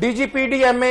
DGPDMA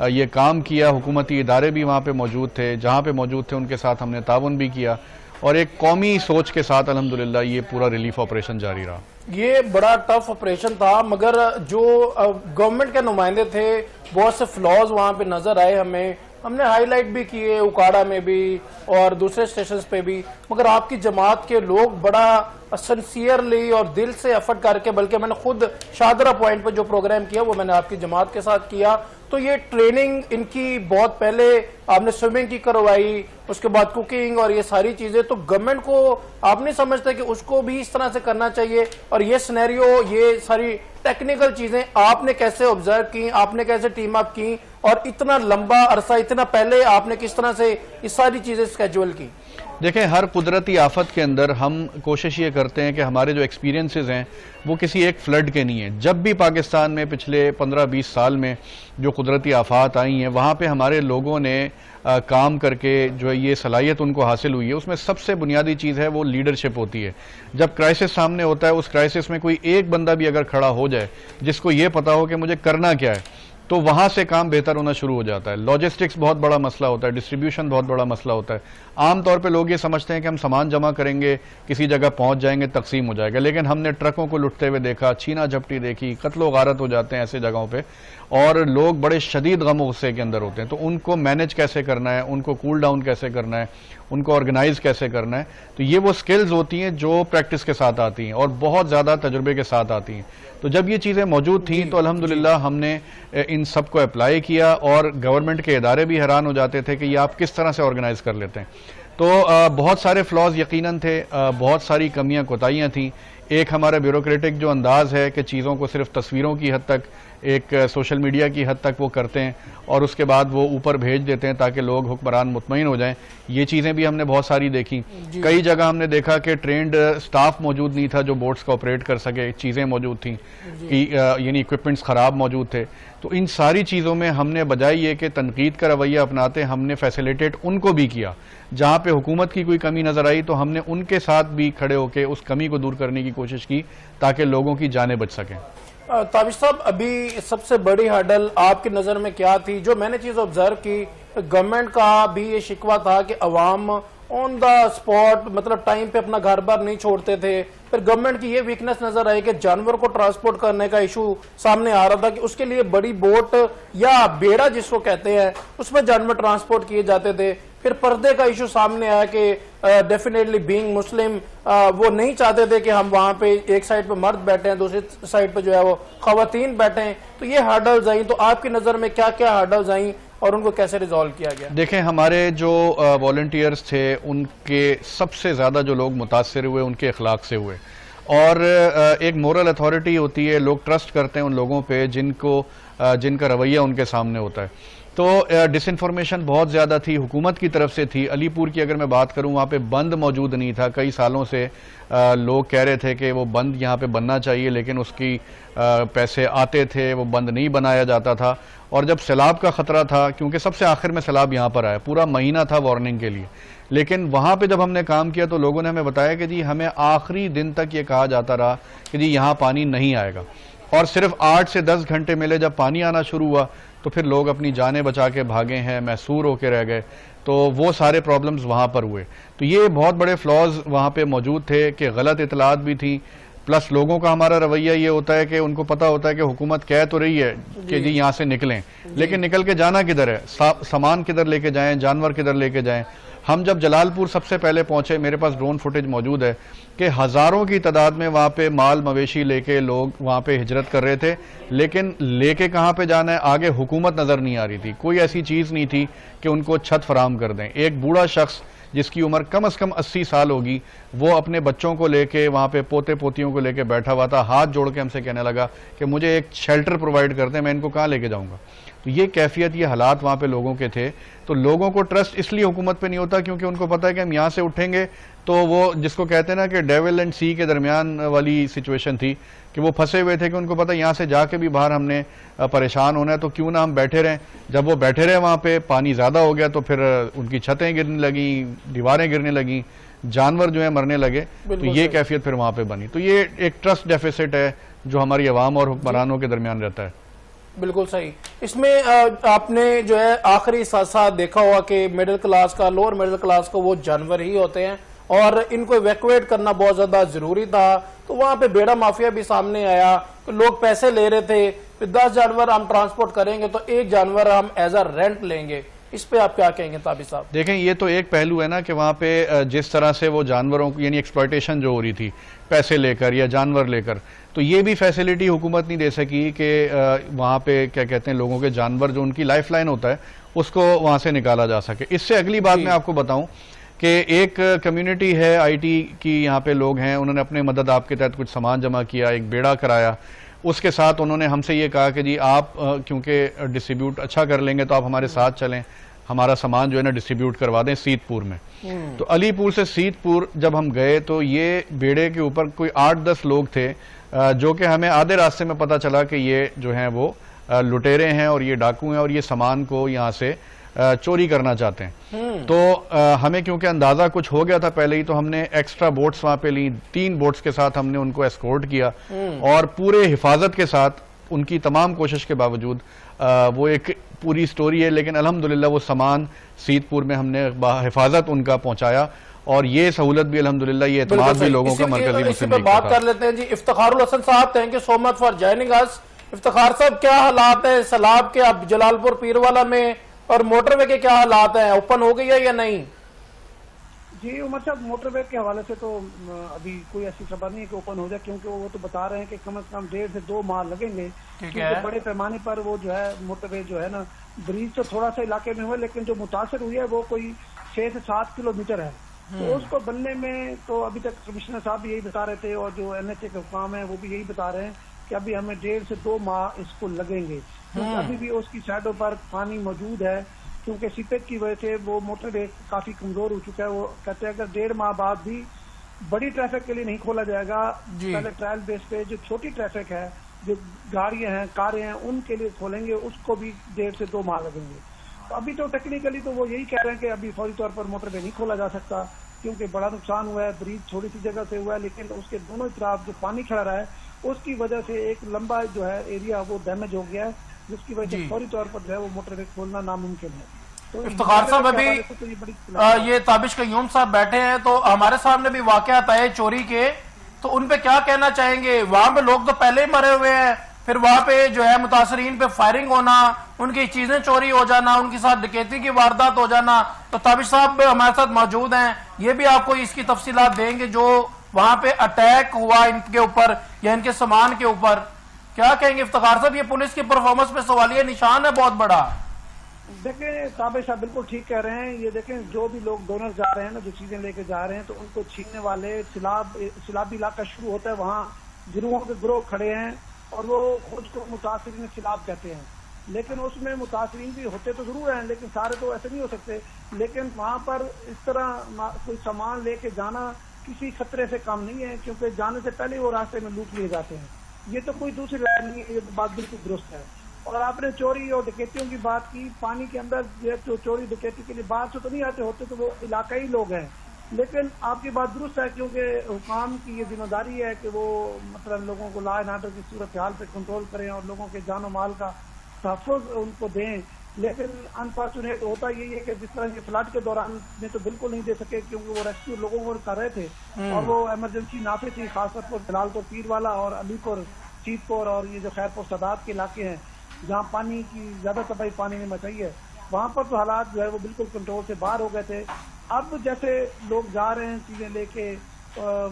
یہ کام کیا. حکومتی ادارے بھی وہاں پہ موجود تھے, جہاں پہ موجود تھے ان کے ساتھ ہم نے تعاون بھی کیا, اور ایک قومی سوچ کے ساتھ الحمدللہ یہ پورا ریلیف آپریشن جاری رہا. یہ بڑا ٹف آپریشن تھا, مگر جو گورنمنٹ کے نمائندے تھے بہت سے فلاز وہاں پہ نظر آئے ہمیں, ہم نے ہائی لائٹ بھی کیے اکاڑا میں بھی اور دوسرے اسٹیشنز پہ بھی, مگر آپ کی جماعت کے لوگ بڑا سنسیئرلی اور دل سے ایفرٹ کر کے, بلکہ میں نے خود شاہدرہ پوائنٹ پہ جو پروگرام کیا وہ میں نے آپ کی جماعت کے ساتھ کیا, تو یہ ٹریننگ ان کی بہت پہلے آپ نے سوئمنگ کی کروائی, اس کے بعد کوکنگ اور یہ ساری چیزیں, تو گورنمنٹ کو آپ نہیں سمجھتے کہ اس کو بھی اس طرح سے کرنا چاہیے؟ اور یہ سینیریو, یہ ساری ٹیکنیکل چیزیں آپ نے کیسے آبزرو کی, آپ نے کیسے ٹیم اپ کی, اور اتنا لمبا عرصہ اتنا پہلے آپ نے کس طرح سے یہ ساری چیزیں اسکیجول کی؟ دیکھیں, ہر قدرتی آفت کے اندر ہم کوشش یہ کرتے ہیں کہ ہمارے جو ایکسپیرینسز ہیں وہ کسی ایک فلڈ کے نہیں ہیں. جب بھی پاکستان میں پچھلے 15-20 سال میں جو قدرتی آفات آئی ہیں وہاں پہ ہمارے لوگوں نے کام کر کے جو یہ صلاحیت ان کو حاصل ہوئی ہے, اس میں سب سے بنیادی چیز ہے وہ لیڈرشپ ہوتی ہے. جب کرائسس سامنے ہوتا ہے, اس کرائسس میں کوئی ایک بندہ بھی اگر کھڑا ہو جائے جس کو یہ پتا ہو کہ مجھے کرنا کیا ہے, تو وہاں سے کام بہتر ہونا شروع ہو جاتا ہے. لاجسٹکس بہت بڑا مسئلہ ہوتا ہے, ڈسٹریبیوشن بہت بڑا مسئلہ ہوتا ہے. عام طور پہ لوگ یہ سمجھتے ہیں کہ ہم سامان جمع کریں گے, کسی جگہ پہنچ جائیں گے, تقسیم ہو جائے گا, لیکن ہم نے ٹرکوں کو لٹتے ہوئے دیکھا, چھینا جھپٹی دیکھی, قتل و غارت ہو جاتے ہیں ایسے جگہوں پہ, اور لوگ بڑے شدید غم و غصے کے اندر ہوتے ہیں. تو ان کو مینیج کیسے کرنا ہے, ان کو کول ڈاؤن کیسے کرنا ہے, ان کو آرگنائز کیسے کرنا ہے, تو یہ وہ سکلز ہوتی ہیں جو پریکٹس کے ساتھ آتی ہیں اور بہت زیادہ تجربے کے ساتھ آتی ہیں. تو جب یہ چیزیں موجود تھیں تو الحمدللہ ہم نے ان سب کو اپلائی کیا, اور گورنمنٹ کے ادارے بھی حیران ہو جاتے تھے کہ یہ آپ کس طرح سے آرگنائز کر لیتے ہیں. تو بہت سارے فلاز یقیناً تھے, بہت ساری کمیاں کوتاہیاں تھیں. ایک ہمارا بیوروکریٹک جو انداز ہے کہ چیزوں کو صرف تصویروں کی حد تک, ایک سوشل میڈیا کی حد تک وہ کرتے ہیں اور اس کے بعد وہ اوپر بھیج دیتے ہیں تاکہ لوگ حکمران مطمئن ہو جائیں, یہ چیزیں بھی ہم نے بہت ساری دیکھی. کئی جگہ ہم نے دیکھا کہ ٹرینڈ سٹاف موجود نہیں تھا جو بوٹس کو آپریٹ کر سکے, چیزیں موجود تھیں, یعنی اکوپمنٹس خراب موجود تھے. تو ان ساری چیزوں میں ہم نے بجائے یہ کہ تنقید کا رویہ اپناتے, ہم نے فیسیلیٹیٹ ان کو بھی کیا. جہاں پہ حکومت کی کوئی کمی نظر آئی تو ہم نے ان کے ساتھ بھی کھڑے ہو کے اس کمی کو دور کرنے کی کوشش کی تاکہ لوگوں کی جانیں بچ سکیں. تابش صاحب, ابھی سب سے بڑی ہرڈل آپ کی نظر میں کیا تھی؟ جو میں نے چیز آبزرو کی, گورنمنٹ کا بھی یہ شکوہ تھا کہ عوام آن دا اسپاٹ مطلب ٹائم پہ اپنا گھر بار نہیں چھوڑتے تھے. پھر گورنمنٹ کی یہ ویکنس نظر آئی کہ جانور کو ٹرانسپورٹ کرنے کا ایشو سامنے آ رہا تھا کہ اس کے لیے بڑی بوٹ یا بیڑا جس کو کہتے ہیں اس میں جانور ٹرانسپورٹ کیے جاتے تھے. پھر پردے کا ایشو سامنے آیا کہ ڈیفینیٹلی بینگ مسلم وہ نہیں چاہتے تھے کہ ہم وہاں پہ ایک سائڈ پہ مرد بیٹھے ہیں, دوسری سائڈ پہ جو ہے وہ خواتین بیٹھے ہیں. تو یہ ہرڈلز آئیں, تو آپ کی نظر میں کیا کیا ہرڈلز آئیں اور ان کو کیسے ریزالو کیا گیا؟ دیکھیں, ہمارے جو والنٹیئرز تھے ان کے سب سے زیادہ جو لوگ متاثر ہوئے ان کے اخلاق سے ہوئے, اور ایک مورل اتھارٹی ہوتی ہے, لوگ ٹرسٹ کرتے ہیں ان لوگوں پہ جن کا رویہ ان کے سامنے ہوتا ہے. تو ڈس انفارمیشن بہت زیادہ تھی, حکومت کی طرف سے تھی. علی پور کی اگر میں بات کروں, وہاں پہ بند موجود نہیں تھا. کئی سالوں سے لوگ کہہ رہے تھے کہ وہ بند یہاں پہ بننا چاہیے, لیکن اس کی پیسے آتے تھے, وہ بند نہیں بنایا جاتا تھا. اور جب سیلاب کا خطرہ تھا, کیونکہ سب سے آخر میں سیلاب یہاں پر آیا, پورا مہینہ تھا وارننگ کے لیے, لیکن وہاں پہ جب ہم نے کام کیا تو لوگوں نے ہمیں بتایا کہ جی ہمیں آخری دن تک یہ کہا جاتا رہا کہ جی یہاں پانی نہیں آئے گا, اور صرف 8 سے 10 گھنٹے ملے. جب پانی آنا شروع ہوا تو پھر لوگ اپنی جانیں بچا کے بھاگے ہیں, محصور ہو کے رہ گئے. تو وہ سارے پرابلمز وہاں پر ہوئے. تو یہ بہت بڑے فلاز وہاں پہ موجود تھے کہ غلط اطلاعات بھی تھیں, پلس لوگوں کا ہمارا رویہ یہ ہوتا ہے کہ ان کو پتا ہوتا ہے کہ حکومت کہہ تو رہی ہے کہ جی یہاں سے نکلیں, لیکن نکل کے جانا کدھر ہے, سامان کدھر لے کے جائیں, جانور کدھر لے کے جائیں. ہم جب جلال پور سب سے پہلے پہنچے, میرے پاس ڈرون فوٹیج موجود ہے کہ ہزاروں کی تعداد میں وہاں پہ مال مویشی لے کے لوگ وہاں پہ ہجرت کر رہے تھے, لیکن لے کے کہاں پہ جانا ہے, آگے حکومت نظر نہیں آ رہی تھی. کوئی ایسی چیز نہیں تھی کہ ان کو چھت فراہم کر دیں. ایک بوڑھا شخص جس کی عمر کم از کم 80 سال ہوگی, وہ اپنے بچوں کو لے کے وہاں پہ پوتے پوتیوں کو لے کے بیٹھا ہوا تھا, ہاتھ جوڑ کے ہم سے کہنے لگا کہ مجھے ایک شیلٹر پرووائڈ کر دیں, میں ان کو کہاں لے کے جاؤں گا. تو یہ کیفیت, یہ حالات وہاں پہ لوگوں کے تھے. تو لوگوں کو ٹرسٹ اس لیے حکومت پہ نہیں ہوتا کیونکہ ان کو پتہ ہے کہ ہم یہاں سے اٹھیں گے تو وہ جس کو کہتے ہیں نا کہ ڈیول اینڈ سی کے درمیان والی سچویشن تھی کہ وہ پھنسے ہوئے تھے کہ ان کو پتہ یہاں سے جا کے بھی باہر ہم نے پریشان ہونا ہے, تو کیوں نہ ہم بیٹھے رہیں. جب وہ بیٹھے رہے وہاں پہ, پانی زیادہ ہو گیا تو پھر ان کی چھتیں گرنے لگیں, دیواریں گرنے لگیں, جانور جو ہیں مرنے لگے. تو یہ کیفیت پھر وہاں پہ بنی. تو یہ ایک ٹرسٹ ڈیفیسٹ ہے جو ہماری عوام اور حکمرانوں کے درمیان رہتا ہے. بالکل صحیح. اس میں آپ نے جو ہے آخری ساتھ ساتھ دیکھا ہوا کہ مڈل کلاس کا لوور مڈل کلاس کا وہ جانور ہی ہوتے ہیں اور ان کو ایویکویٹ کرنا بہت زیادہ ضروری تھا. تو وہاں پہ بیڑا مافیا بھی سامنے آیا کہ لوگ پیسے لے رہے تھے, 10 جانور ہم ٹرانسپورٹ کریں گے تو ایک جانور ہم ایز اے رینٹ لیں گے. اس پہ آپ کیا کہیں گے تابع صاحب؟ دیکھیں یہ تو ایک پہلو ہے نا کہ وہاں پہ جس طرح سے وہ جانوروں کو یعنی ایکسپلائٹیشن جو ہو رہی تھی پیسے لے کر یا جانور لے کر, تو یہ بھی فیسلٹی حکومت نہیں دے سکی کہ وہاں پہ کیا کہتے ہیں لوگوں کے جانور جو ان کی لائف لائن ہوتا ہے اس کو وہاں سے نکالا جا سکے. اس سے اگلی بات میں آپ کو بتاؤں کہ ایک کمیونٹی ہے آئی ٹی کی, یہاں پہ لوگ ہیں, انہوں نے اپنے مدد آپ کے تحت کچھ سامان جمع کیا, ایک بیڑا کرایا. اس کے ساتھ انہوں نے ہم سے یہ کہا کہ جی آپ کیونکہ ڈسٹریبیوٹ اچھا کر لیں گے تو آپ ہمارے ساتھ چلیں, ہمارا سامان جو ہے نا ڈسٹریبیوٹ کروا دیں سیت پور میں. تو علی پور سے سیت پور جب ہم گئے تو یہ بیڑے کے اوپر کوئی 8-10 لوگ تھے جو کہ ہمیں آدھے راستے میں پتا چلا کہ یہ جو ہیں وہ لٹیرے ہیں اور یہ ڈاکو ہیں اور یہ سامان کو یہاں سے چوری کرنا چاہتے ہیں. تو ہمیں کیونکہ اندازہ کچھ ہو گیا تھا پہلے ہی, تو ہم نے ایکسٹرا بوٹس وہاں پہ لیں, 3 بوٹس کے ساتھ ہم نے ان کو اسکورٹ کیا اور پورے حفاظت کے ساتھ ان کی تمام کوشش کے باوجود وہ ایک پوری سٹوری ہے, لیکن الحمدللہ وہ سامان سیت پور میں ہم نے حفاظت ان کا پہنچایا اور یہ سہولت بھی الحمدللہ یہ اعتماد بھی لوگوں کا مرکزی مسلم لیگ بات کر لیتے ہیں. جی افتخار الحسن صاحب, thank you so much for joining us. Iftikhar صاحب کیا حالات ہیں سیلاب کے اب جلال پور پیروالا میں, اور موٹر وے کے کیا حالات ہیں, اوپن ہو گئی ہے یا نہیں؟ جی عمر صاحب موٹر وے کے حوالے سے تو ابھی کوئی ایسی خبر نہیں ہے کہ اوپن ہو جائے, کیونکہ وہ تو بتا رہے ہیں کہ کم از کم 1.5 سے 2 ماہ لگیں گے, کیونکہ بڑے پیمانے پر وہ جو ہے موٹر وے جو ہے نا بریج تو تھوڑا سا علاقے میں ہوا, لیکن جو متاثر ہوئی ہے وہ کوئی 6 سے 7 کلومیٹر ہے. تو اس کو بننے میں تو ابھی تک کمشنر صاحب بھی یہی بتا رہے تھے اور جو این ایچ اے کے حکام ہیں وہ بھی یہی بتا رہے ہیں کہ ابھی ہمیں 1.5 سے 2 ماہ اس کو لگیں گے. ابھی بھی اس کی سائڈوں پر پانی موجود ہے, کیونکہ سیپیج کی وجہ سے وہ موٹر وے کافی کمزور ہو چکا ہے. وہ کہتے ہیں اگر 1.5 ماہ بعد بھی بڑی ٹریفک کے لیے نہیں کھولا جائے گا, پہلے ٹرائل بیس پہ جو چھوٹی ٹریفک ہے, جو گاڑیاں ہیں, کاریں ہیں, ان کے لیے کھولیں گے, اس کو بھی 1.5 سے 2 ماہ لگیں گے. ابھی تو ٹیکنیکلی تو وہ یہی کہہ رہے ہیں کہ ابھی فوری طور پر موٹر وے نہیں کھولا جا سکتا, کیونکہ بڑا نقصان ہوا ہے, بریج تھوڑی سی جگہ سے ہوا ہے, لیکن اس کے دونوں طرف جو پانی کھڑا رہا ہے اس کی وجہ سے ایک لمبا جو ہے ایریا وہ ڈیمیج ہو گیا ہے, جس کی وجہ سے فوری طور پر جو ہے وہ موٹر وے کھولنا ناممکن ہے. افتخار صاحب ابھی یہ تابش قیوم صاحب بیٹھے ہیں, تو ہمارے سامنے بھی واقعات آئے چوری کے, تو ان پہ کیا کہنا چاہیں گے؟ وہاں پہ لوگ تو پہلے ہی مرے ہوئے ہیں, پھر وہاں پہ جو ہے متاثرین پہ فائرنگ ہونا, ان کی چیزیں چوری ہو جانا, ان کے ساتھ ڈکیتی کی واردات ہو جانا. تو تابش صاحب ہمارے ساتھ موجود ہیں, یہ بھی آپ کو اس کی تفصیلات دیں گے جو وہاں پہ اٹیک ہوا ان کے اوپر یا ان کے سامان کے اوپر. کیا کہیں گے افتخار صاحب؟ یہ پولیس کی پرفارمنس پہ سوالیہ نشان ہے بہت بڑا. دیکھیں تابع صاحب بالکل ٹھیک کہہ رہے ہیں. یہ دیکھیں جو بھی لوگ ڈونر جا رہے ہیں نا, جو چیزیں لے کے جا رہے ہیں, تو ان کو چھیننے والے سیلابی علاقہ شروع ہوتا ہے, وہاں گروہوں کے گروہ کھڑے ہیں اور وہ خود کو متاثرین سیلاب کہتے ہیں. لیکن اس میں متاثرین بھی ہوتے تو ضرور ہیں, لیکن سارے تو ایسے نہیں ہو سکتے. لیکن وہاں پر اس طرح کوئی سامان لے کے جانا کسی خطرے سے کم نہیں ہے, کیونکہ جانے سے پہلے وہ راستے میں لوٹ لیے جاتے ہیں. یہ تو کوئی دوسری رائے نہیں ہے, یہ بات بالکل درست ہے. اور آپ نے چوری اور ڈکیتیوں کی بات کی, پانی کے اندر جو چوری ڈکیتی کے لیے باہر سے تو نہیں آتے, ہوتے تو وہ علاقائی لوگ ہیں. لیکن آپ کی بات درست ہے, کیونکہ حکام کی یہ ذمہ داری ہے کہ وہ مطلب لوگوں کو لا اینڈ آرڈر کی صورتحال پہ کنٹرول کریں اور لوگوں کے جان و مال کا تحفظ ان کو دیں. لیکن انفارچونیٹ ہوتا یہی ہے کہ جس طرح یہ فلڈ کے دوران میں تو بالکل نہیں دے سکے, کیونکہ وہ ریسکیو لوگوں کو کر رہے تھے اور وہ ایمرجنسی نافذ تھی, خاص طور پر جلال پور پیروالا اور علی پور, سیت پور اور یہ جو خیر پور سادات کے علاقے ہیں جہاں پانی کی زیادہ تباہی پانی نے مچائی ہے, وہاں پر تو حالات جو ہے وہ بالکل کنٹرول سے باہر ہو گئے تھے. اب جیسے لوگ جا رہے ہیں چیزیں لے کے,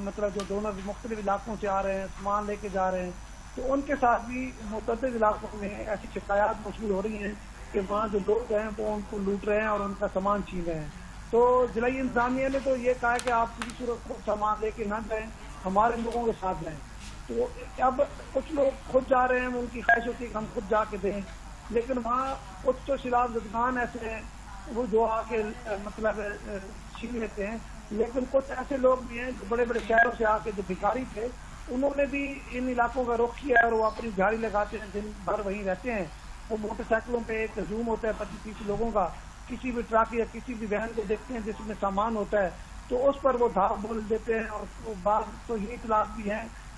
مطلب جو ڈونر مختلف علاقوں سے آ رہے ہیں سامان لے کے جا رہے ہیں, تو ان کے ساتھ بھی متعدد علاقوں میں ایسی شکایات موصول ہو رہی ہیں کہ وہاں جو لوگ ہیں وہ ان کو لوٹ رہے ہیں اور ان کا سامان چھین رہے ہیں. تو ضلعی انتظامیہ نے تو یہ کہا ہے کہ آپ کسی صورت خود سامان لے کے نہ جائیں, ہمارے لوگوں کے ساتھ جائیں. تو اب کچھ لوگ خود جا رہے ہیں, ان کی خواہش ہوتی ہے کہ ہم خود جا کے دیں, لیکن وہاں کچھ تو سیلاب زدگان ایسے ہیں وہ جو آ کے مطلب چھین لیتے ہیں. لیکن کچھ ایسے لوگ بھی ہیں جو بڑے بڑے شہروں سے آ کے جو بھکاری تھے, انہوں نے بھی ان علاقوں کا رخ کیا ہے اور وہ اپنی جھاڑی لگاتے ہیں, دن بھر وہیں رہتے ہیں. وہ موٹر سائیکلوں پہ ایک ہجوم ہوتا ہے 25-30 لوگوں کا, کسی بھی ٹرک یا کسی بھی وین کو دیکھتے ہیں جس میں سامان ہوتا ہے تو اس پر وہ دھاڑ بول دیتے ہیں. اور بعض تو یہ اطلاعات بھی ہیں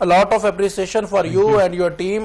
a lot of appreciation for you and your team.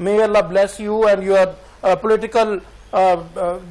May Allah bless you and your political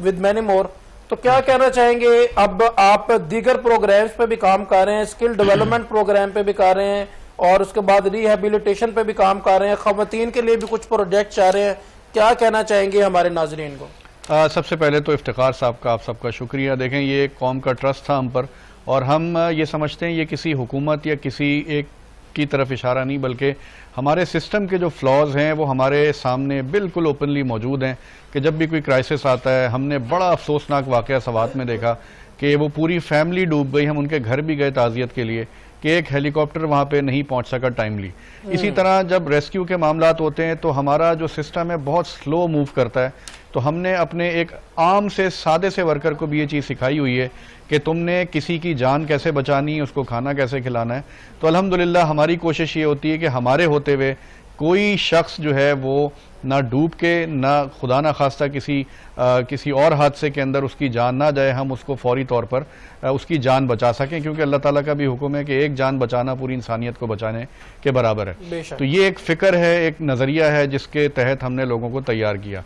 with many more. تو کیا کہنا چاہیں گے؟ اب آپ دیگر پروگرامز پہ بھی کام کر رہے ہیں، اسکل ڈیولپمنٹ پروگرام پہ بھی کر رہے ہیں، اور اس کے بعد ریہیبلیٹیشن پہ بھی کام کر رہے ہیں، خواتین کے لیے بھی کچھ پروجیکٹ چاہ رہے ہیں، کیا کہنا چاہیں گے ہمارے ناظرین کو؟ سب سے پہلے تو افتخار صاحب کا آپ سب کا شکریہ. دیکھیں یہ ایک قوم کا ٹرسٹ تھا ہم پر، اور ہم یہ سمجھتے ہیں یہ کسی حکومت یا کسی ایک کی طرف اشارہ نہیں، بلکہ ہمارے سسٹم کے جو فلاز ہیں وہ ہمارے سامنے بالکل اوپنلی موجود ہیں کہ جب بھی کوئی کرائسس آتا ہے. ہم نے بڑا افسوسناک واقعہ سوات میں دیکھا کہ وہ پوری فیملی ڈوب گئی. ہم ان کے گھر بھی گئے تعزیت کے لیے کہ ایک ہیلی کاپٹر وہاں پہ نہیں پہنچ سکا ٹائملی. اسی طرح جب ریسکیو کے معاملات ہوتے ہیں تو ہمارا جو سسٹم ہے بہت سلو موو کرتا ہے. تو ہم نے اپنے ایک عام سے سادے سے ورکر کو بھی یہ چیز سکھائی ہوئی ہے کہ تم نے کسی کی جان کیسے بچانی ہے، اس کو کھانا کیسے کھلانا ہے. تو الحمدللہ ہماری کوشش یہ ہوتی ہے کہ ہمارے ہوتے ہوئے کوئی شخص جو ہے وہ نہ ڈوب کے، نہ خدا نہ خواستہ کسی اور حادثے کے اندر اس کی جان نہ جائے، ہم اس کو فوری طور پر اس کی جان بچا سکیں، کیونکہ اللہ تعالیٰ کا بھی حکم ہے کہ ایک جان بچانا پوری انسانیت کو بچانے کے برابر ہے. تو یہ ایک فکر ہے، ایک نظریہ ہے جس کے تحت ہم نے لوگوں کو تیار کیا.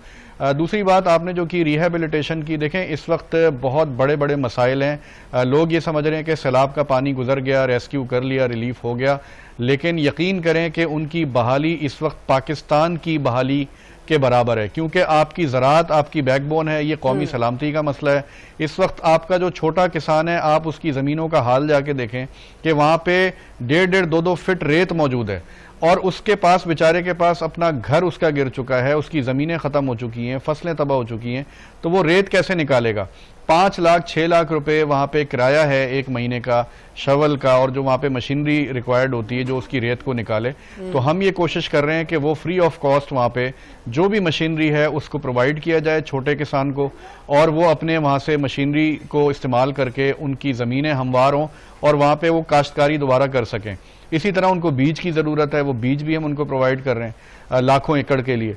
دوسری بات آپ نے جو کی ریہیبلیٹیشن کی، دیکھیں اس وقت بہت بڑے بڑے مسائل ہیں. لوگ یہ سمجھ رہے ہیں کہ سیلاب کا پانی گزر گیا، ریسکیو کر لیا، ریلیف ہو گیا، لیکن یقین کریں کہ ان کی بحالی اس وقت پاکستان کی بحالی کے برابر ہے، کیونکہ آپ کی زراعت آپ کی بیک بون ہے. یہ قومی سلامتی کا مسئلہ ہے. اس وقت آپ کا جو چھوٹا کسان ہے، آپ اس کی زمینوں کا حال جا کے دیکھیں کہ وہاں پہ 1.5 2 فٹ ریت موجود ہے، اور اس کے پاس بیچارے کے پاس اپنا گھر اس کا گر چکا ہے، اس کی زمینیں ختم ہو چکی ہیں، فصلیں تباہ ہو چکی ہیں. تو وہ ریت کیسے نکالے گا؟ 5 لاکھ 6 لاکھ روپے وہاں پہ کرایہ ہے ایک مہینے کا شول کا، اور جو وہاں پہ مشینری ریکوائرڈ ہوتی ہے جو اس کی ریت کو نکالے. تو ہم یہ کوشش کر رہے ہیں کہ وہ فری آف کاسٹ وہاں پہ جو بھی مشینری ہے اس کو پرووائڈ کیا جائے چھوٹے کسان کو، اور وہ اپنے وہاں سے مشینری کو استعمال کر کے ان کی زمینیں ہموار ہوں اور وہاں پہ وہ کاشتکاری دوبارہ کر سکیں. اسی طرح ان کو بیج کی ضرورت ہے، وہ بیج بھی ہم ان کو پرووائڈ کر رہے ہیں لاکھوں ایکڑ کے لیے،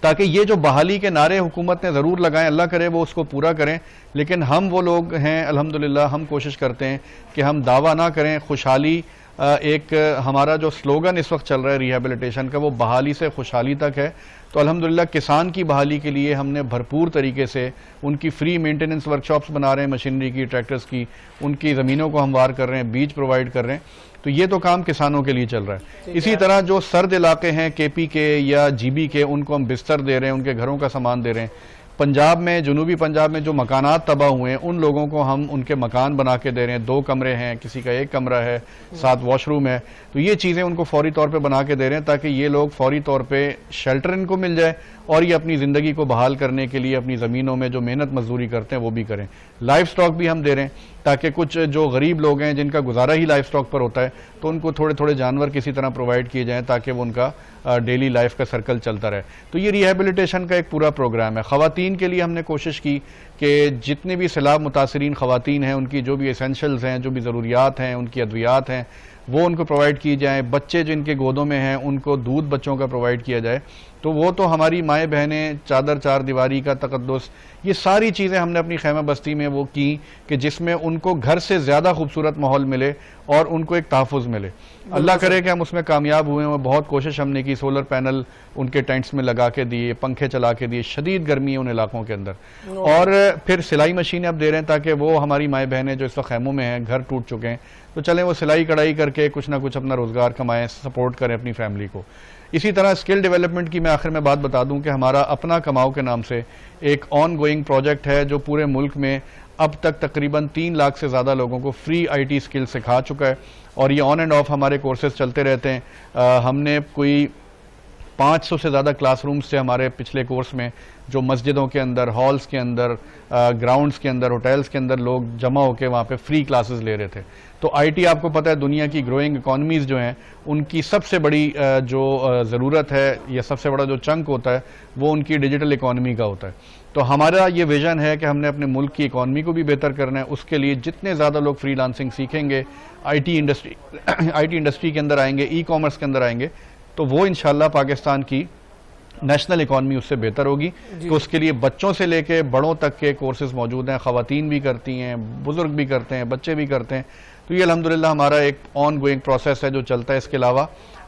تاکہ یہ جو بحالی کے نعرے حکومت نے ضرور لگائیں، اللہ کرے وہ اس کو پورا کریں. لیکن ہم وہ لوگ ہیں الحمدللہ، ہم کوشش کرتے ہیں کہ ہم دعویٰ نہ کریں. خوشحالی ایک ہمارا جو سلوگن اس وقت چل رہا ہے ریہیبلیٹیشن کا، وہ بحالی سے خوشحالی تک ہے. تو الحمدللہ کسان کی بحالی کے لیے ہم نے بھرپور طریقے سے ان کی فری مینٹیننس ورکشاپس بنا رہے ہیں، مشینری کی، ٹریکٹرز کی، ان کی زمینوں کو ہموار کر رہے ہیں، بیج پرووائڈ کر رہے ہیں. تو یہ تو کام کسانوں کے لیے چل رہا ہے. اسی طرح جو سرد علاقے ہیں کے پی کے یا جی بی کے، ان کو ہم بستر دے رہے ہیں، ان کے گھروں کا سامان دے رہے ہیں. پنجاب میں، جنوبی پنجاب میں جو مکانات تباہ ہوئے ہیں ان لوگوں کو ہم ان کے مکان بنا کے دے رہے ہیں. 2 کمرے ہیں، کسی کا 1 کمرہ ہے، 7 واش روم ہے. تو یہ چیزیں ان کو فوری طور پہ بنا کے دے رہے ہیں تاکہ یہ لوگ فوری طور پہ شیلٹر ان کو مل جائے، اور یہ اپنی زندگی کو بحال کرنے کے لیے اپنی زمینوں میں جو محنت مزدوری کرتے ہیں وہ بھی کریں. لائف سٹاک بھی ہم دے رہے ہیں تاکہ کچھ جو غریب لوگ ہیں جن کا گزارا ہی لائف سٹاک پر ہوتا ہے، تو ان کو تھوڑے تھوڑے جانور کسی طرح پرووائڈ کیے جائیں تاکہ وہ ان کا ڈیلی لائف کا سرکل چلتا رہے. تو یہ ریہیبلیٹیشن کا ایک پورا پروگرام ہے. خواتین کے لیے ہم نے کوشش کی کہ جتنے بھی سیلاب متاثرین خواتین ہیں ان کی جو بھی ایسینشلز ہیں، جو بھی ضروریات ہیں، ان کی ادویات ہیں، وہ ان کو پرووائڈ کی جائیں. بچے جن کے گودوں میں ہیں ان کو دودھ بچوں کا پرووائڈ کیا جائے. تو وہ تو ہماری مائیں بہنیں، چادر 4 دیواری کا تقدس، یہ ساری چیزیں ہم نے اپنی خیمہ بستی میں وہ کی کہ جس میں ان کو گھر سے زیادہ خوبصورت ماحول ملے اور ان کو ایک تحفظ ملے. اللہ کرے کہ ہم اس میں کامیاب ہوئے ہیں. بہت کوشش ہم نے کی، سولر پینل ان کے ٹینٹس میں لگا کے دیے، پنکھے چلا کے دیے. شدید گرمی ہے ان علاقوں کے اندر. اور پھر سلائی مشینیں اب دے رہے ہیں تاکہ وہ ہماری مائیں بہنیں جو اس وقت خیموں میں ہیں، گھر ٹوٹ چکے ہیں، تو چلیں وہ سلائی کڑھائی کر کے کچھ نہ کچھ اپنا روزگار کمائیں، سپورٹ کریں اپنی فیملی کو. اسی طرح اسکل ڈیولپمنٹ کی میں آخر میں بات بتا دوں کہ ہمارا اپنا کماؤ کے نام سے ایک آن گوئنگ پروجیکٹ ہے جو پورے ملک میں اب تک تقریباً 3 لاکھ سے زیادہ لوگوں کو فری آئی ٹی اسکل سکھا چکا ہے. اور یہ آن اینڈ آف ہمارے کورسز چلتے رہتے ہیں. ہم نے کوئی 500 سے زیادہ کلاس رومز تھے ہمارے پچھلے کورس میں، جو مسجدوں کے اندر، ہالز کے اندر، گراؤنڈز کے اندر، ہوٹلز کے اندر لوگ جمع ہو کے وہاں پہ فری کلاسز لے رہے تھے. تو آئی ٹی آپ کو پتہ ہے دنیا کی گروئنگ اکانومیز جو ہیں ان کی سب سے بڑی جو ضرورت ہے یا سب سے بڑا جو چنک ہوتا ہے وہ ان کی ڈیجیٹل اکانومی کا ہوتا ہے. تو ہمارا یہ ویژن ہے کہ ہم نے اپنے ملک کی اکانومی کو بھی بہتر کرنا ہے. اس کے لیے جتنے زیادہ لوگ فری لانسنگ سیکھیں گے، آئی ٹی انڈسٹری کے اندر آئیں گے، ای کامرس کے اندر آئیں گے، تو وہ انشاءاللہ پاکستان کی نیشنل اکانومی اس سے بہتر ہوگی. تو اس کے لیے بچوں سے لے کے بڑوں تک کے کورسز موجود ہیں. خواتین بھی کرتی ہیں، بزرگ بھی کرتے ہیں، بچے بھی کرتے ہیں. تو یہ الحمدللہ ہمارا ایک آن گوئنگ پروسیس ہے جو چلتا ہے. اس کے علاوہ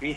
20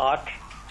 8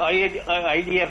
IDF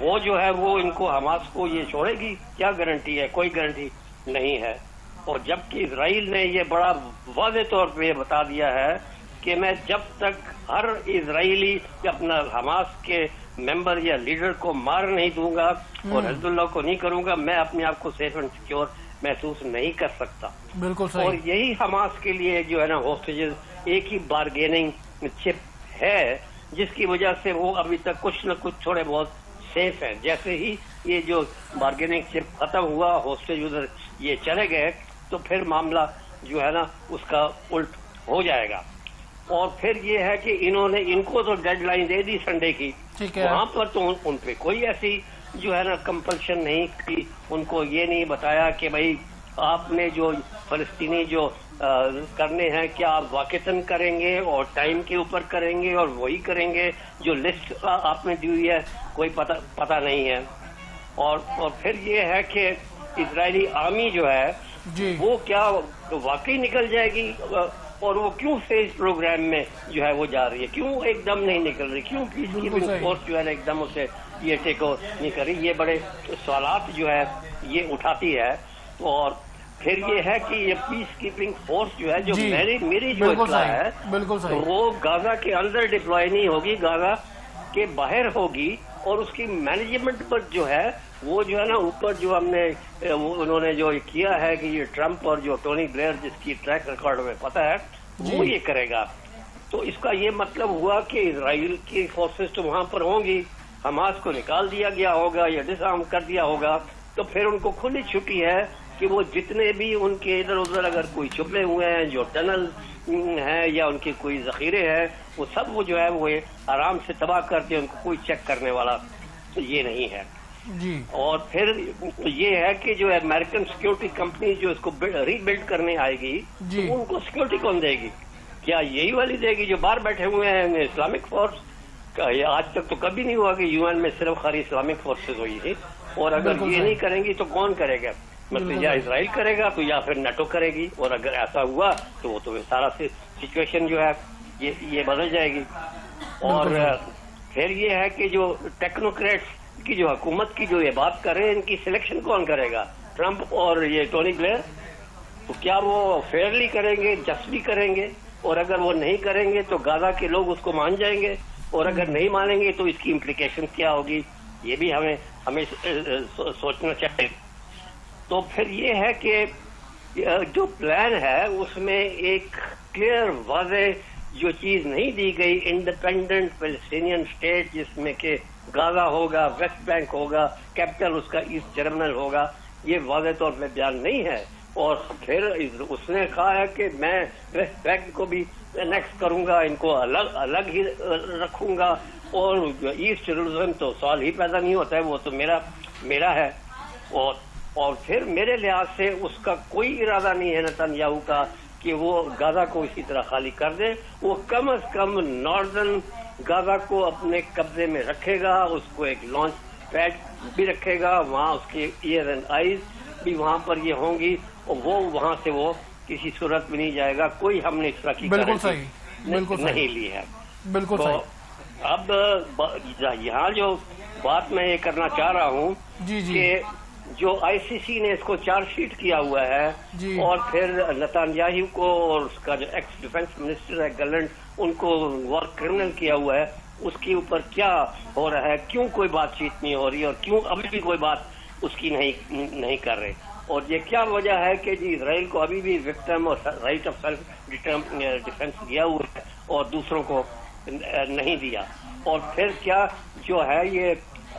وہ جو ہے وہ ان کو حماس کو یہ چھوڑے گی؟ کیا گارنٹی ہے؟ کوئی گارنٹی نہیں ہے. اور جبکہ اسرائیل نے یہ بڑا واضح طور پہ بتا دیا ہے کہ میں جب تک ہر اسرائیلی اپنا حماس کے ممبر یا لیڈر کو مار نہیں دوں گا اور حزب اللہ کو نہیں کروں گا، میں اپنے آپ کو سیف اینڈ سیکیور محسوس نہیں کر سکتا. بالکل صحیح. اور یہی حماس کے لیے جو ہے نا ہوسٹیجز ایک ہی بارگیننگ چپ ہے جس کی وجہ سے وہ ابھی تک کچھ نہ کچھ تھوڑے بہت سیف ہیں. جیسے ہی یہ جو بارگیننگ چپ ختم ہوا، ہوسٹیج ادھر یہ چلے گئے، تو پھر معاملہ جو ہے نا اس کا الٹ ہو جائے گا. اور پھر یہ ہے کہ انہوں نے ان کو تو ڈیڈ لائن دے دی سنڈے کی، وہاں پر تو ان پہ کوئی ایسی جو ہے نا کمپلشن نہیں کی. ان کو یہ نہیں بتایا کہ بھائی آپ نے جو فلسطینی جو کرنے ہیں کیا آپ واقعتاً کریں گے اور ٹائم کے اوپر کریں گے اور وہی کریں گے جو لسٹ آپ نے دی ہوئی ہے، کوئی پتہ نہیں ہے. اور پھر یہ ہے کہ اسرائیلی آرمی جو ہے وہ کیا واقعی نکل جائے گی، اور وہ کیوں فیز پروگرام میں جو ہے وہ جا رہی ہے، کیوں ایک دم نہیں نکل رہی، کیوں پیس کیپنگ فورس جو ہے ایک دم اسے یہ ٹیک اوور نہیں کر رہی. یہ بڑے سوالات جو ہے یہ اٹھاتی ہے. اور پھر یہ ہے کہ یہ پیس کیپنگ فورس جو ہے جو میری جو اطلاع ہے وہ غزہ کے اندر ڈپلوائے نہیں ہوگی، غزہ کے باہر ہوگی. اور اس کی مینجمنٹ پر جو ہے وہ جو ہے نا اوپر جو ہم نے انہوں نے جو کیا ہے کہ یہ ٹرمپ اور جو ٹونی بلیئر جس کی ٹریک ریکارڈ میں پتہ ہے وہ یہ کرے گا. تو اس کا یہ مطلب ہوا کہ اسرائیل کی فورسز تو وہاں پر ہوں گی، حماس کو نکال دیا گیا ہوگا یا ڈس آرم کر دیا ہوگا، تو پھر ان کو کھلی چھٹی ہے کہ وہ جتنے بھی ان کے ادھر ادھر اگر کوئی چھپے ہوئے ہیں جو ٹنل ہیں یا ان کے کوئی ذخیرے ہیں وہ سب وہ جو ہے وہ آرام سے تباہ کرتے ہیں، ان کو کوئی چیک کرنے والا یہ نہیں ہے. اور پھر یہ ہے کہ جو امریکن سیکورٹی کمپنی جو اس کو ری بلڈ کرنے آئے گی ان کو سیکورٹی کون دے گی؟ کیا یہی والی دے گی جو باہر بیٹھے ہوئے ہیں اسلامک فورس؟ آج تک تو کبھی نہیں ہوا کہ یو این میں صرف خالی اسلامک فورسز ہوئی تھی. اور اگر یہ نہیں کریں گی تو کون کرے گا؟ مطلب یا اسرائیل کرے گا تو یا پھر نیٹو کرے گی. اور اگر ایسا ہوا تو وہ تو سارا سچویشن جو ہے یہ بدل جائے گی. اور پھر یہ ہے کہ جو ٹیکنوکریٹس کی جو حکومت کی جو یہ بات کر رہے ہیں ان کی سلیکشن کون کرے گا؟ ٹرمپ اور یہ ٹونی بلیئر. تو کیا وہ فیئرلی کریں گے، جسٹلی کریں گے؟ اور اگر وہ نہیں کریں گے تو غزہ کے لوگ اس کو مان جائیں گے، اور اگر نہیں مانیں گے تو اس کی امپلیکیشن کیا ہوگی؟ یہ بھی ہمیں سوچنا چاہیے. تو پھر یہ ہے کہ جو پلان ہے اس میں ایک کلیئر واضح جو چیز نہیں دی گئی، انڈیپینڈنٹ فلسطینین اسٹیٹ جس میں کہ غزہ ہوگا، ویسٹ بینک ہوگا، کیپٹل اس کا ایسٹ جرمنل ہوگا، یہ واضح طور پہ بیان نہیں ہے. اور پھر اس نے کہا ہے کہ میں ویسٹ بینک کو بھی انیکس کروں گا، ان کو الگ ہی رکھوں گا، اور ایسٹ جیروسلم تو سوال ہی پیدا نہیں ہوتا ہے، وہ تو میرا ہے. اور پھر میرے لحاظ سے اس کا کوئی ارادہ نہیں ہے نیتن یاہو کا کہ وہ غزہ کو اسی طرح خالی کر دے. وہ کم از کم ناردرن غزہ کو اپنے قبضے میں رکھے گا، اس کو ایک لانچ پیڈ بھی رکھے گا، وہاں اس کے ایئر اینڈ آئیز بھی وہاں پر یہ ہوں گی، اور وہ وہاں سے وہ کسی صورت میں نہیں جائے گا. کوئی ہم نے اس طرح کی نہیں لی ہے. بالکل تو اب یہاں جو بات میں یہ کرنا چاہ رہا ہوں کہ جو آئی سی سی نے اس کو چارج شیٹ کیا ہوا ہے، اور پھر نیتن یاہو کو اور اس کا جو ایکس ڈیفینس منسٹر ہے گلنٹ ان کو وار کرمنل کیا ہوا ہے، اس کے اوپر کیا ہو رہا ہے؟ کیوں کوئی بات چیت نہیں ہو رہی اور کیوں ابھی بھی کوئی بات اس کی نہیں کر رہے؟ اور یہ کیا وجہ ہے کہ جی اسرائیل کو ابھی بھی وکٹم اور رائٹ آف سیلف ڈیفینس دیا ہوا ہے اور دوسروں کو نہیں دیا؟ اور پھر کیا جو ہے یہ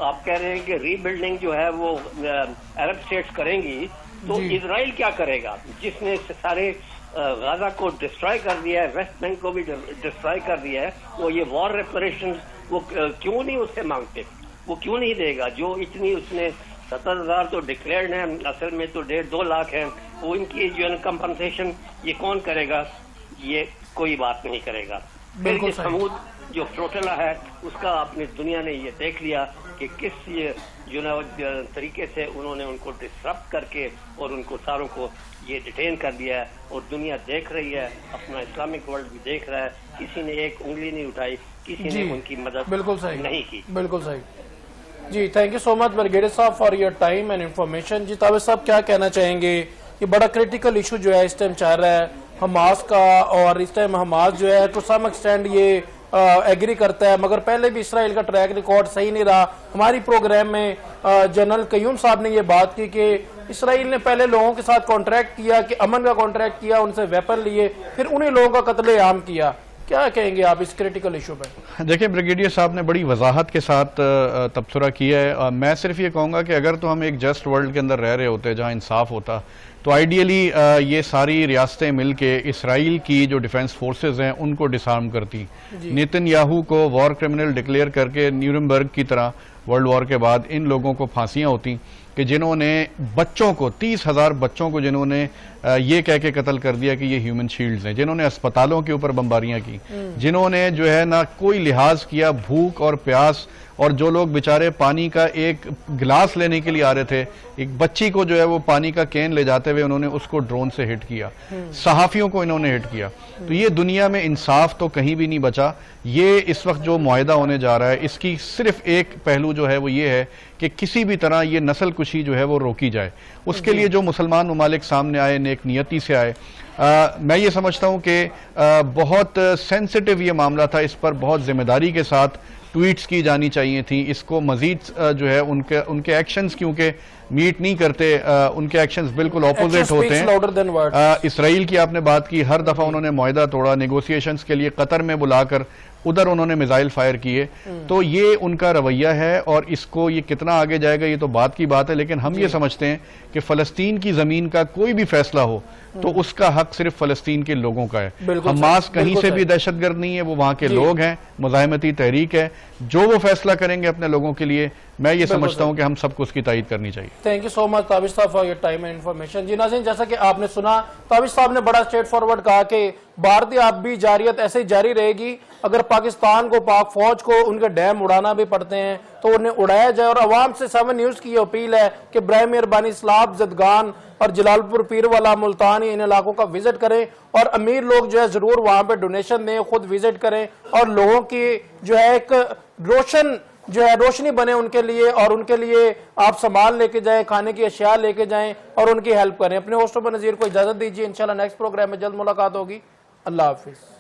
آپ کہہ رہے ہیں کہ ری بلڈنگ جو ہے وہ عرب اسٹیٹس کریں گی، تو اسرائیل کیا کرے گا جس نے سارے غزہ کو ڈسٹرائے کر دیا ہے، ویسٹ بینک کو بھی ڈسٹرائے کر دیا ہے؟ وہ یہ وار ریپریشن وہ کیوں نہیں اس سے مانگتے؟ وہ کیوں نہیں دے گا؟ جو اتنی اس نے 70,000 تو ڈکلیئرڈ ہیں، اصل میں تو 1.5-2 لاکھ ہیں، وہ ان کی جو کمپنسیشن یہ کون کرے گا؟ یہ کوئی بات نہیں کرے گا. پھر یہ سمود جو فلوٹلا ہے اس کا اپنی دنیا نے یہ دیکھ لیا کہ کس جو طریقے سے انہوں نے ان کو ڈسرپٹ کر کے اور ان کو ساروں کو یہ ڈیٹین کر دیا ہے. اور دنیا دیکھ رہی ہے، اپنا اسلامک ورلڈ بھی دیکھ رہا ہے، کسی نے ایک انگلی نہیں اٹھائی، کسی نے ان کی مدد نہیں کی. بالکل صحیح. جی thank you so much brigadier صاحب for your time and information. جی تابر صاحب کیا کہنا چاہیں گے؟ یہ بڑا کریٹیکل ایشو جو ہے اس ٹائم چل رہا ہے حماس کا, اور اس ٹائم حماس جو ہے ٹو سم ایکسٹینڈ یہ ایگری کرتا ہے, مگر پہلے بھی اسرائیل کا ٹریک ریکارڈ صحیح نہیں رہا. ہماری پروگرام میں جنرل قیوم صاحب نے یہ بات کی کہ اسرائیل نے پہلے لوگوں کے ساتھ کانٹریکٹ کیا, کہ امن کا کانٹریکٹ کیا, ان سے ویپن لیے, پھر انہیں لوگوں کا قتل عام کیا. کیا کہیں گے آپ اس کریٹیکل ایشو پہ؟ دیکھیں بریگیڈیئر صاحب نے بڑی وضاحت کے ساتھ تبصرہ کیا ہے. میں صرف یہ کہوں گا کہ اگر تو ہم ایک جسٹ ورلڈ کے اندر رہ رہے ہوتے جہاں انصاف ہوتا, تو آئیڈیلی یہ ساری ریاستیں مل کے اسرائیل کی جو ڈیفنس فورسز ہیں ان کو ڈسارم کرتی. نیتن یاہو کو وار کرمنل ڈکلیئر کر کے نیورنبرگ کی طرح ورلڈ وار کے بعد ان لوگوں کو پھانسیاں ہوتی کہ جنہوں نے بچوں کو 30,000 بچوں کو جنہوں نے یہ کہہ کے قتل کر دیا کہ یہ ہیومن شیلڈز ہیں, جنہوں نے اسپتالوں کے اوپر بمباریاں کی, جنہوں نے جو ہے نہ کوئی لحاظ کیا بھوک اور پیاس, اور جو لوگ بیچارے پانی کا ایک گلاس لینے کے لیے آ رہے تھے, ایک بچی کو جو ہے وہ پانی کا کین لے جاتے ہوئے انہوں نے اس کو ڈرون سے ہٹ کیا, صحافیوں کو انہوں نے ہٹ کیا. تو یہ دنیا میں انصاف تو کہیں بھی نہیں بچا. یہ اس وقت جو معاہدہ ہونے جا رہا ہے اس کی صرف ایک پہلو جو ہے وہ یہ ہے کہ کسی بھی طرح یہ نسل کشی جو ہے وہ روکی جائے. اس کے لیے جو مسلمان ممالک سامنے آئے, نیک نیتی سے آئے, میں یہ سمجھتا ہوں کہ بہت سینسٹیو یہ معاملہ تھا, اس پر بہت ذمہ داری کے ساتھ ٹویٹس کی جانی چاہیے تھیں. اس کو مزید جو ہے ان کے ایکشنز کیونکہ میٹ نہیں کرتے, ان کے ایکشنز بالکل اپوزٹ ہوتے ہیں. اسرائیل کی آپ نے بات کی, ہر دفعہ انہوں نے معاہدہ توڑا, نیگوسیشنز کے لیے قطر میں بلا کر ادھر انہوں نے میزائل فائر کیے. تو یہ ان کا رویہ ہے, اور اس کو یہ کتنا آگے جائے گا یہ تو بات کی بات ہے, لیکن ہم یہ سمجھتے ہیں کہ فلسطین کی زمین کا کوئی بھی فیصلہ ہو تو اس کا حق صرف فلسطین کے لوگوں کا ہے. حماس کہیں سے بھی دہشت گرد نہیں ہے, وہ وہاں کے لوگ ہیں, مزاحمتی تحریک ہے. جو وہ فیصلہ کریں گے اپنے لوگوں کے لیے, میں یہ سمجھتا ہوں کہ ہم سب کو اس کی تائید کرنی چاہیے. Thank you so much Tabish صاحب for your time and information. جی ناظرین, جیسا کہ آپ نے سنا, تابش صاحب نے بڑا اسٹریٹ فارورڈ کہا کہ بھارتی آبی جارہیت ایسے ہی جاری رہے گی. اگر پاکستان کو, پاک فوج کو ان کے ڈیم اڑانا بھی پڑتے ہیں تو انہیں اڑایا جائے. اور عوام سے 7 نیوز کی یہ اپیل ہے کہ برائے مہربانی سلاب, زدگان اور جلال پور, پیروالا, ملتانی, ان علاقوں کا وزٹ کریں, اور امیر لوگ جو ہے ضرور وہاں پہ ڈونیشن دیں, خود وزٹ کریں, اور لوگوں کی جو ہے ایک روشنی بنے ان کے لیے, اور ان کے لیے آپ سامان لے کے جائیں, کھانے کی اشیاء لے کے جائیں, اور ان کی ہیلپ کریں. اپنے ہوسٹ عمر نذیر کو اجازت دیجیے, انشاءاللہ نیکسٹ پروگرام میں جلد ملاقات ہوگی. اللہ حافظ.